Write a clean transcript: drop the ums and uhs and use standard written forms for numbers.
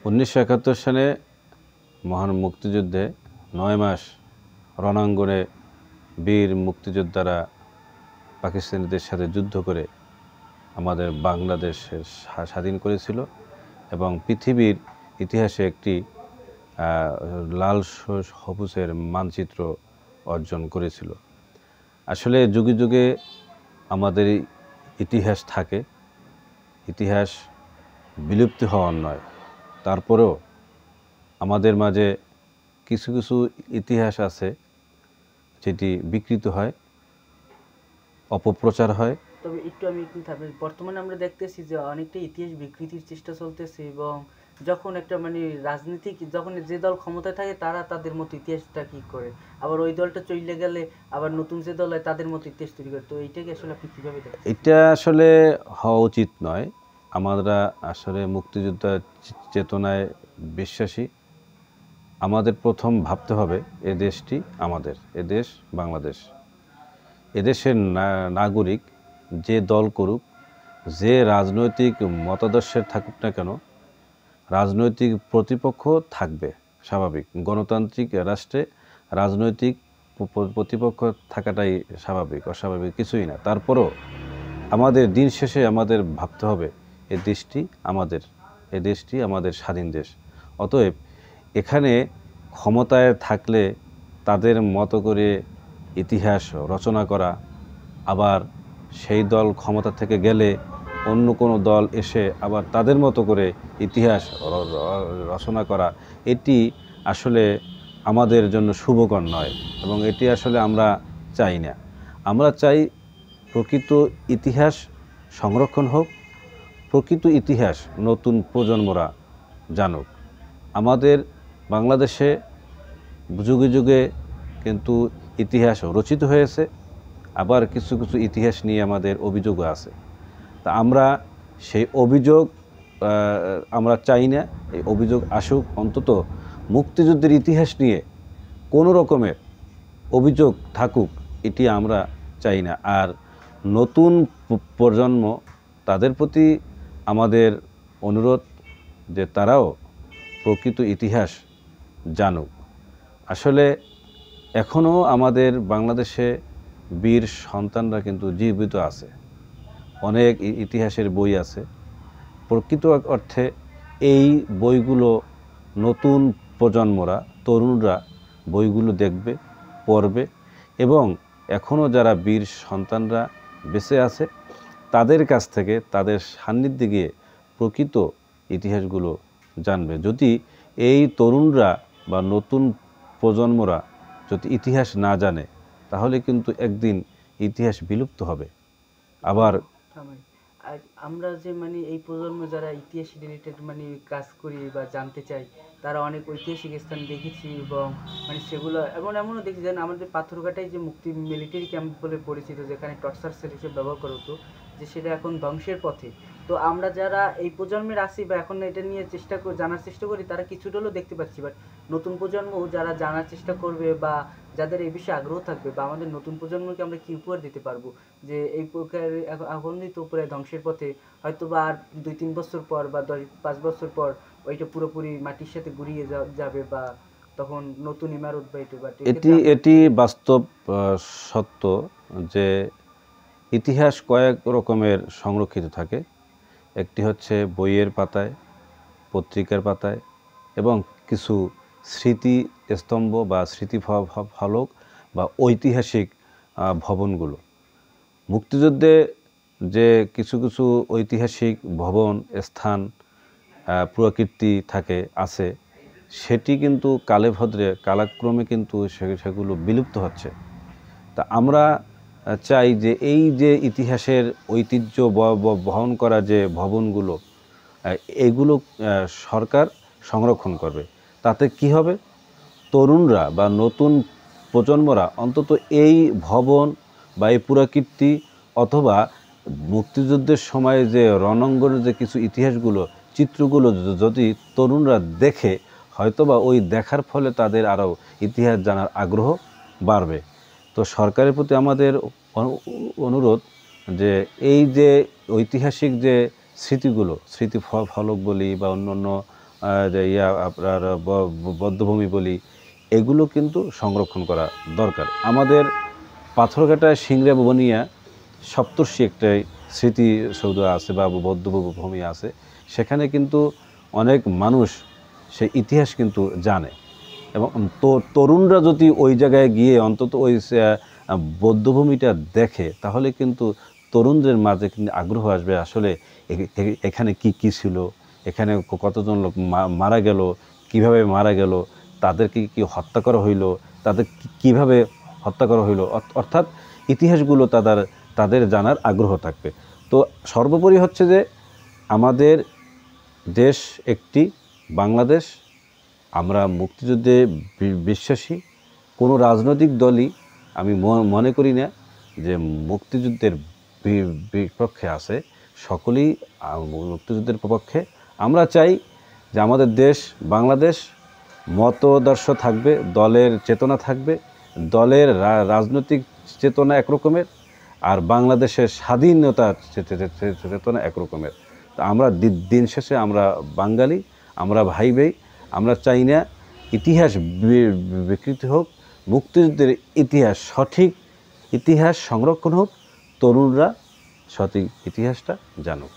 1971 সালে মহান মুক্তিযুদ্ধে 9 মাস রণাঙ্গনে বীর মুক্তিযোদ্ধারা পাকিস্তানিদের সাথে যুদ্ধ করে আমাদের বাংলাদেশের স্বাধীন করেছিল এবং পৃথিবীর ইতিহাসে একটি লাল সবুজের মানচিত্র অর্জন করেছিল। আসলে যুগে যুগে আমাদের ইতিহাস থাকে, ইতিহাস বিলুপ্তি হওয়ার নয়। তারপরেও আমাদের মাঝে কিছু কিছু ইতিহাস আছে যেটি বিকৃত হয়, অপপ্রচার হয়। তবে আমি বর্তমানে আমরা দেখতেছি যে অনেকটা ইতিহাস বিকৃতির চেষ্টা চলতেছে এবং যখন একটা রাজনীতিক যখন যে দল ক্ষমতায় থাকে তারা তাদের মতো ইতিহাসটা কি করে, আবার ওই দলটা চলে গেলে আবার নতুন যে দল হয় তাদের মতো ইতিহাস তৈরি করে। তো এইটাকে আসলে আপনি কীভাবে দেখেন? এটা আসলে হওয়া উচিত নয়। আমরা আসলে মুক্তিযোদ্ধা চেতনায় বিশ্বাসী। আমাদের প্রথম ভাবতে হবে এ দেশটি আমাদের, এ দেশ বাংলাদেশ। এদেশের নাগরিক যে দল করুক, যে রাজনৈতিক মতাদর্শের থাকুক না কেন, রাজনৈতিক প্রতিপক্ষ থাকবে, স্বাভাবিক। গণতান্ত্রিক রাষ্ট্রে রাজনৈতিক প্রতিপক্ষ থাকাটাই স্বাভাবিক, অস্বাভাবিক কিছুই না। তারপরও আমাদের দিন শেষে আমাদের ভাবতে হবে এ দেশটি আমাদের, এ দেশটি আমাদের স্বাধীন দেশ। অতএব এখানে ক্ষমতায় থাকলে তাদের মতো করে ইতিহাস রচনা করা, আবার সেই দল ক্ষমতা থেকে গেলে অন্য কোনো দল এসে আবার তাদের মতো করে ইতিহাস রচনা করা, এটি আসলে আমাদের জন্য শুভকর নয় এবং এটি আসলে আমরা চাই না। আমরা চাই প্রকৃত ইতিহাস সংরক্ষণ হোক, প্রকৃত ইতিহাস নতুন প্রজন্মরা জানুক। আমাদের বাংলাদেশে যুগে যুগে কিন্তু ইতিহাস রচিত হয়েছে, আবার কিছু কিছু ইতিহাস নিয়ে আমাদের অভিযোগও আছে। তা আমরা সেই অভিযোগ আমরা চাই না, এই অভিযোগ আসুক। অন্তত মুক্তিযুদ্ধের ইতিহাস নিয়ে কোনো রকমের অভিযোগ থাকুক, এটি আমরা চাই না। আর নতুন প্রজন্ম, তাদের প্রতি আমাদের অনুরোধ যে তারাও প্রকৃত ইতিহাস জানুক। আসলে এখনও আমাদের বাংলাদেশে বীর সন্তানরা কিন্তু জীবিত আছে, অনেক ইতিহাসের বই আছে। প্রকৃত অর্থে এই বইগুলো নতুন প্রজন্মরা, তরুণরা বইগুলো দেখবে, পড়বে এবং এখনও যারা বীর সন্তানরা বেঁচে আছে তাদের কাছ থেকে, তাদের সান্নিধ্যে গিয়ে প্রকৃত ইতিহাসগুলো জানবে। যদি এই তরুণরা বা নতুন প্রজন্মরা যদি ইতিহাস না জানে, তাহলে কিন্তু একদিন ইতিহাস বিলুপ্ত হবে। আবার আমরা যে এই প্রজন্ম যারা ইতিহাস রিলেটেড কাজ করি বা জানতে চাই, তারা অনেক ঐতিহাসিক স্থান দেখেছি এবং সেগুলো এমনও দেখছি যেন আমাদের পাথরঘাটায় যে মুক্তি মিলিটারি ক্যাম্প বলে পরিচিত, যেখানে টর্চার সেল হিসেবে ব্যবহার করা হতো, যে সেটা এখন ধ্বংসের পথে। তো আমরা যারা এই প্রজন্মের আছি বা এখন এটা নিয়ে জানার চেষ্টা করি, তারা কিছুটা হলেও দেখতে পাচ্ছি। বাট নতুন প্রজন্ম যারা জানার চেষ্টা করবে বা যাদের এই বিষয়ে আগ্রহ থাকবে, বা আমাদের নতুন প্রজন্মকে আমরা কি উপহার দিতে পারবো যে এই প্রকার আগুনিত উপরে ধ্বংসের পথে হয়তো বা আর 2-3 বছর পর বা 10-5 বছর পর ওইটা পুরোপুরি মাটির সাথে গুড়িয়ে যাবে বা তখন নতুন ইমারত বা এটি বাস্তব সত্য যে ইতিহাস কয়েক রকমের সংরক্ষিত থাকে। একটি হচ্ছে বইয়ের পাতায়, পত্রিকার পাতায় এবং কিছু স্মৃতি স্তম্ভ বা স্মৃতি ফলক বা ঐতিহাসিক ভবনগুলো। মুক্তিযুদ্ধে যে কিছু কিছু ঐতিহাসিক ভবন, স্থান, প্রকৃতি আছে, সেটি কিন্তু কালাক্রমে কিন্তু সেগুলো বিলুপ্ত হচ্ছে। তা আমরা চাই যে এই যে ইতিহাসের ঐতিহ্য বহন করা যে ভবনগুলো, এগুলো সরকার সংরক্ষণ করবে। তাতে কি হবে, তরুণরা বা নতুন প্রজন্মরা অন্তত এই ভবন বা এই পুরাকীর্তি অথবা মুক্তিযুদ্ধের সময় যে রণাঙ্গনের যে কিছু ইতিহাসগুলো, চিত্রগুলো যদি তরুণরা দেখে, হয়তোবা ওই দেখার ফলে তাদের আরও ইতিহাস জানার আগ্রহ বাড়বে। তো সরকারের প্রতি আমাদের অনুরোধ যে এই যে ঐতিহাসিক যে স্মৃতিগুলো, স্মৃতি ফলক বলি বা অন্য যে আপনার বধ্যভূমি বলি, এগুলো কিন্তু সংরক্ষণ করা দরকার। আমাদের পাথরঘাটায় সিংড়া বনিয়া সপ্তর্ষি একটা স্মৃতিসৌধ আছে বা বধ্যভূমি আছে, সেখানে কিন্তু অনেক মানুষ সেই ইতিহাস কিন্তু জানে। এবং তরুণরা যদি ওই জায়গায় গিয়ে অন্তত ওই বধ্যভূমিটা দেখে, তাহলে কিন্তু তরুণদের মাঝে কিন্তু আগ্রহ আসবে, আসলে এখানে কি কি ছিল, এখানে কতজন লোক মারা গেল, কিভাবে মারা গেল, তাদেরকে কি হত্যা করা হইলো, তাদের কিভাবে হত্যা করা হইলো, অর্থাৎ ইতিহাসগুলো তাদের জানার আগ্রহ থাকবে। তো সর্বোপরি হচ্ছে যে আমাদের দেশ একটি বাংলাদেশ, আমরা মুক্তিযুদ্ধে বিশ্বাসী। কোনো রাজনৈতিক দলই আমি মনে করি না যে মুক্তিযুদ্ধের বিপক্ষে আছে, সকলেই মুক্তিযুদ্ধের পক্ষে। আমরা চাই যে আমাদের দেশ বাংলাদেশ, মতাদর্শ থাকবে, দলের চেতনা থাকবে, দলের রাজনৈতিক চেতনা একরকমের, আর বাংলাদেশের স্বাধীনতা চেতনা একরকমের। তো আমরা দিন শেষে আমরা বাঙালি, আমরা ভাই ভাই। আমরা চাই না ইতিহাস বিকৃতি হোক, মুক্তিযুদ্ধের ইতিহাস, সঠিক ইতিহাস সংরক্ষণ হোক, তরুণরা সঠিক ইতিহাসটা জানুক।